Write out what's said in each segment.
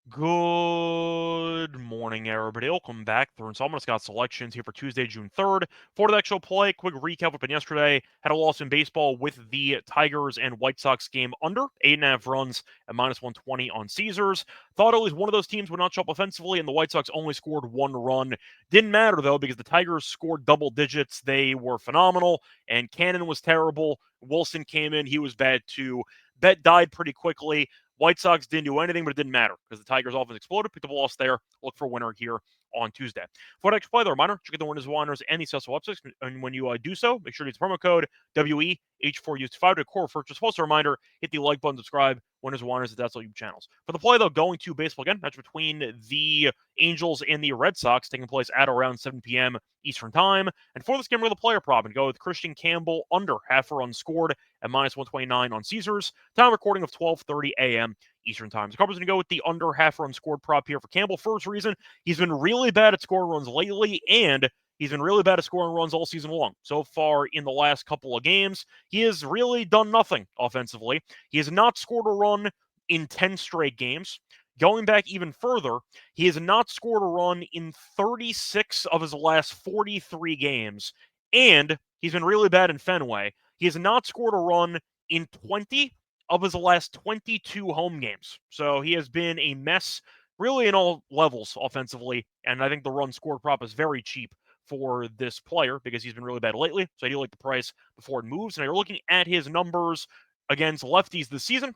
Good morning, everybody. Welcome back through installment of Scott Selections here for Tuesday, June 3rd. For the actual play, quick recap what happened yesterday. Had a loss in baseball with the Tigers and White Sox game under 8.5 runs at -120 on Caesars. Thought at least one of those teams would not show up offensively, and the White Sox only scored one run. Didn't matter, though, because the Tigers scored double digits. They were phenomenal, and Cannon was terrible. Wilson came in. He was bad, too. Bet died pretty quickly. White Sox didn't do anything, but it didn't matter because the Tigers' offense exploded. Picked up a loss there. Look for a winner here on Tuesday. For the next play, the reminder: check out the Whiners, Whiners, and the successful websites. And when you do so, make sure to use the promo code WEH4U5 to core purchase. Also, a reminder: hit the like button, subscribe. Whiners, Whiners, that's all YouTube channels. For the play, though, going to baseball again. Match between the Angels and the Red Sox taking place at around 7 p.m. Eastern Time. And for this game, we're the player prop and go with Christian Campbell under half a run scored at -129 on Caesars. Time recording of 12:30 a.m. Eastern Time. So Carpenter's going to go with the under half run scored prop here for Campbell. First reason, he's been really bad at scoring runs lately, and he's been really bad at scoring runs all season long. So far in the last couple of games, he has really done nothing offensively. He has not scored a run in 10 straight games. Going back even further, he has not scored a run in 36 of his last 43 games, and he's been really bad in Fenway. He has not scored a run in 20 of his last 22 home games. So he has been a mess really in all levels offensively. And I think the run scored prop is very cheap for this player because he's been really bad lately. So I do like the price before it moves. And you're looking at his numbers against lefties this season.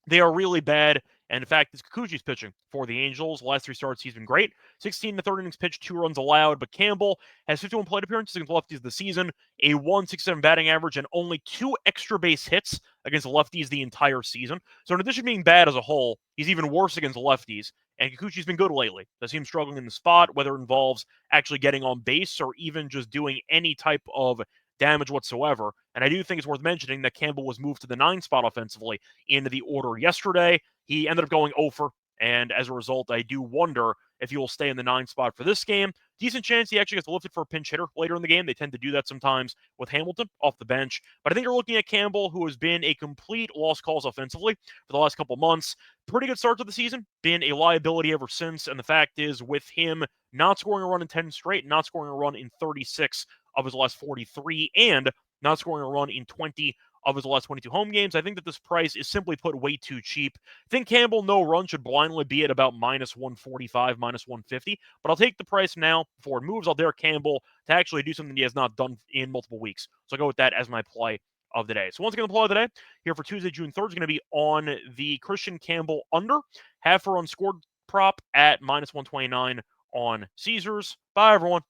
They are really bad. And in fact, it's Kikuchi's pitching for the Angels. The last three starts, he's been great. 16 to third innings pitched, 2 runs allowed. But Campbell has 51 plate appearances against lefties this season, a 167 batting average, and only 2 extra base hits against lefties the entire season. So in addition to being bad as a whole, he's even worse against lefties. And Kikuchi's been good lately. Does seem struggling in the spot, whether it involves actually getting on base or even just doing any type of damage whatsoever. And I do think it's worth mentioning that Campbell was moved to the 9 spot offensively into the order yesterday. He ended up going over, and as a result, I do wonder if he will stay in the 9 spot for this game. Decent chance he actually gets lifted for a pinch hitter later in the game. They tend to do that sometimes with Hamilton off the bench. But I think you're looking at Campbell, who has been a complete lost cause offensively for the last couple months. Pretty good start to the season, been a liability ever since. And the fact is, with him not scoring a run in 10 straight, not scoring a run in 36 of his last 43, and not scoring a run in 20 of his last 22 home games, I think that this price is simply put way too cheap. I think Campbell no run should blindly be at about -145, -150, but I'll take the price now before it moves. I'll dare Campbell to actually do something he has not done in multiple weeks. So I'll go with that as my play of the day. So once again, the play of the day here for Tuesday, June 3rd is going to be on the Christian Campbell under half a run scored prop at -129 on Caesars. Bye, everyone.